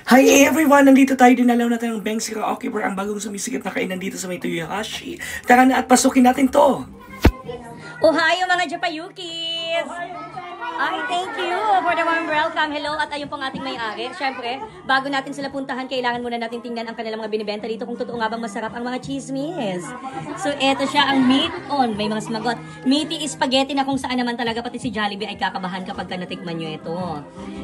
Hi everyone! Nandito tayo, dinalaw natin ng Beng's Karaoke Bar, ang bagong sumisikip na kainan dito sa may Toyohashi. Tara na at pasukin natin to! Ohayo mga Japayukis! Ay, thank you for the warm welcome. Hello, at ayun pong ating may-ari. Siyempre, bago natin sila puntahan, kailangan muna natin tingnan ang kanilang mga binibenta dito kung totoo nga bang masarap ang mga chismis. So, eto siya ang meat on. May mga smagot. Meaty spaghetti na kung saan naman talaga pati si Jollibee ay kakabahan kapag natikman nyo ito.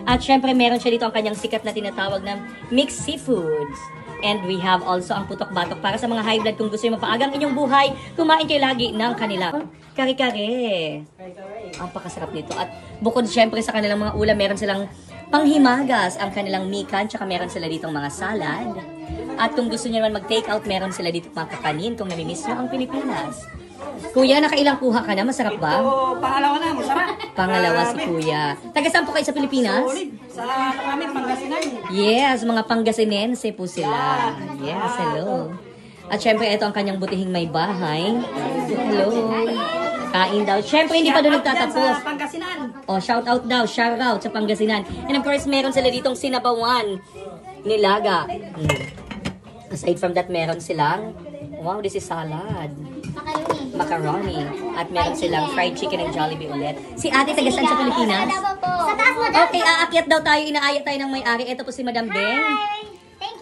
At siyempre, meron siya dito ang kanyang sikat na tinatawag na mixed seafoods. And we have also ang putok-batok para sa mga high blood kung gusto nyo mapaagang inyong buhay, kumain kayo lagi ng kanilang kare-kare. Ang pakasarap nito. At bukod syempre sa kanilang mga ulam, meron silang panghimagas, ang kanilang mikan, tsaka meron sila ditong mga salad. At kung gusto nyo naman mag-take out, meron sila dito mga kakanin kung namimiss nyo ang Pilipinas. Kuya, nakailang kuha ka na? Masarap ba? Pangalawa na, masarap. Pangalawa si Kuya. Taga saan po kayo sa Pilipinas? Sa kami, Pangasinan. Yes, mga Pangasinense po sila. Yes, hello. At syempre, ito ang kanyang butihing may bahay. Hello. Kain daw. Syempre, hindi pa doon nagtatapos. Sa Pangasinan. Oh, shout out daw. Shout out sa Pangasinan. And of course, meron sila ditong sinabawan. Nilaga. Aside from that, meron silang, wow, this is salad. Macaroni. At meron silang fried chicken and Jollibee ulit. Si ate, taga saan sa Pilipinas? Okay, aakyat daw tayo. Inaayat tayo ng may-ari. Ito po si Madam Beng.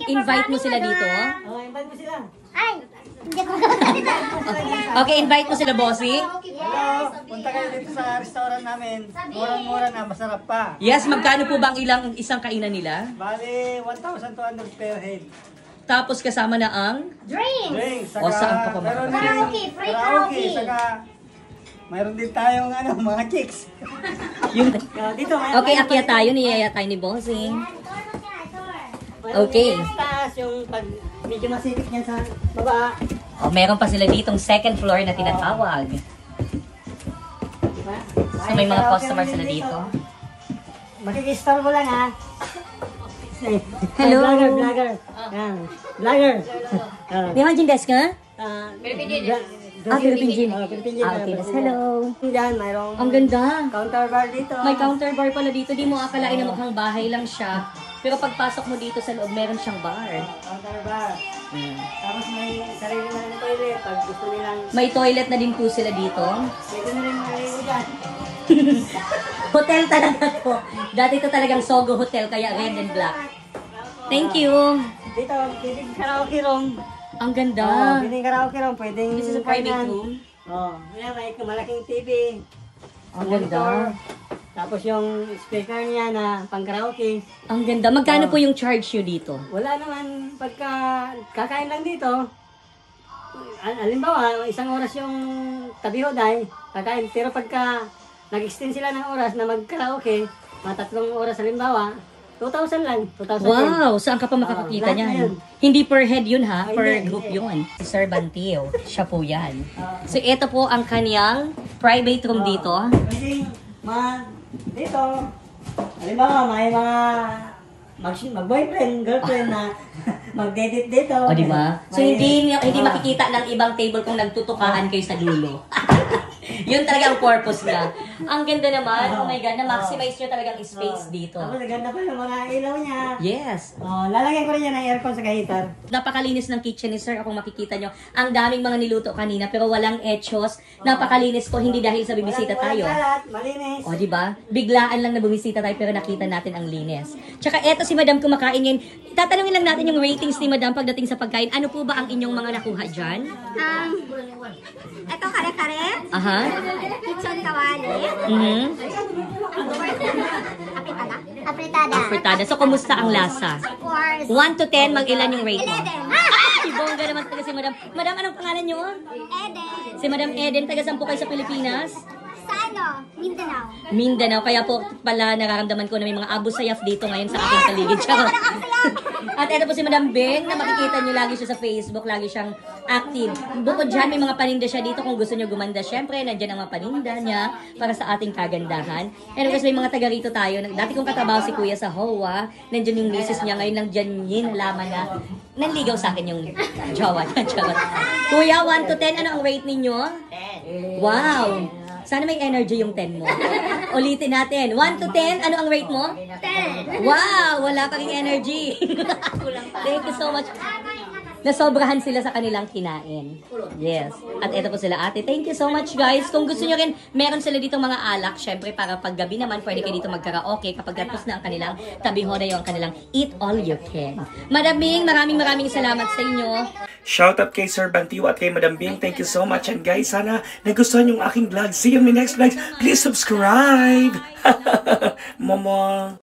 Invite mo sila dito. Oh, invite mo sila. Ay, hindi ko Okay, invite mo sila, bossing. Hello, punta kayo dito sa restaurant namin. Murang-mura na, masarap pa. Yes, magkano po ba ang isang kainan nila? Bali, 1,200 per head. Tapos kasama na ang... drinks. Drinks, O, saan ka pa meron makakita? din- Karaoke, free karaoke, karaoke. saka mayroon din tayong mga chicks. Yung... Dito, Okay, akyat tayo. Niyaya tayo ni bossing. Okay. Yung taas, yung pag medyo masikip niyan sa baba. O, meron pa sila ditong second floor na tinatawag. So, may mga customer sila dito. Makikistar mo lang ha. Hello. Vlogger. Yan. Vlogger. Imagine desk ka? Philippine Philippine Gin. Philippine Gin. Okay, hello. Diyan, mayroong Ang ganda. counter bar dito. May counter bar pala dito. Di mo akalain na mukhang bahay lang siya. Pero pagpasok mo dito sa loob, meron siyang bar. Counter bar. Tapos may sarili na ng toilet. Pag gusto nilang, May toilet na din po sila dito. pwede na rin maligo dyan. Hotel talaga to. Dati ito talagang Sogo Hotel, kaya red and black. Thank you. Dito, pwedeng karaoke room. Ang ganda. Pwedeng karaoke room. Pwedeng This is a private kainan. room. Yan, may malaking TV. Ang ganda. Tapos yung speaker niya na pang karaoke. Ang ganda. Magkano po yung charge nyo dito? Wala naman pagka kakain lang dito. Halimbawa, isang oras yung tabi-hoday, kakain. Pero pagka nag-extend sila ng oras na mag-karaoke, mga 3 oras halimbawa, 2,000 lang. 2,000 Wow! Saan ka pa makakakita lahat na niyan? yun. Hindi per head yun ha? Ay, Per hindi, group hindi. yun. Si Sir Bantio. Siya po yan. So ito po ang kanyang private room dito. Pwedeng dito, halimbawa may mga mag-boyfriend, girlfriend na mag-date dito. O di ba? So May- hindi makikita ng ibang table kung nagtutukaan kayo sa dulo. Yun talaga ang purpose niya. Ang ganda naman. Oh my God, na-maximize nyo talagang space dito. Tapos ganda pa yung mga ilaw niya. Yes. Lalagyan ko rin yan ng aircon sa heater. Napakalinis ng kitchen ni Sir. Kung makikita nyo, ang daming mga niluto kanina pero walang etchos. Napakalinis po, hindi dahil sa bibisita tayo. Walang kalat, malinis. O, di ba? Biglaan lang na bumisita tayo pero nakita natin ang linis. Tsaka eto si Madam kumakain ngayon. Tatanungin lang natin yung ratings ni Madam pagdating sa pagkain. Ano po ba ang inyong mga nakuha dyan? Ito kare-kare. Aha. Kitchen kawali. Apritada. Apritada. Fritada. So, kumusta ang lasa? Of course. 1 to 10, mag-ilan yung rate mo? 11. Ay, bongga naman talaga si Madam. Madam, anong pangalan nyo? Eden. Si Madam Eden, taga saan po kayo sa Pilipinas? Sa ano? Mindanao. Mindanao. Kaya po pala nararamdaman ko na may mga Abu Sayyaf dito ngayon sa aking paligid. Charot. At ito po si Madam Beng na makikita nyo lagi siya sa Facebook. Lagi siyang active. Bukod dyan, may mga paninda siya dito kung gusto nyo gumanda. Siyempre, nandyan ang mga paninda niya para sa ating kagandahan. And of course, may mga taga rito tayo. Dati kong katrabaho si Kuya sa HOA. Nandyan yung misis niya. Ngayon lang dyan yun. Nalaman na nanligaw sa akin yung jowa niya. Charot. Kuya, 1 to 10, ano ang rate ninyo? 10. Wow! Sana may energy yung 10 mo. Ulitin natin. 1 to 10, ano ang rate mo? 10. Wow! Wala pa ring energy. Thank you so much. Nasobrahan sila sa kanilang kinain. Yes. At eto po sila ate. Thank you so much guys. Kung gusto nyo rin, meron sila dito mga alak. Syempre para paggabi naman, pwede kayo dito magkaraoke kapag tapos na ang kanilang tabihoda yung kanilang eat all you can. Maraming salamat sa inyo. Shout out kay Sir Bantiu at kay Madam Bing. Thank you so much. And guys, sana nagustuhan yung aking vlog. See you in my next vlog. Please subscribe. Momo.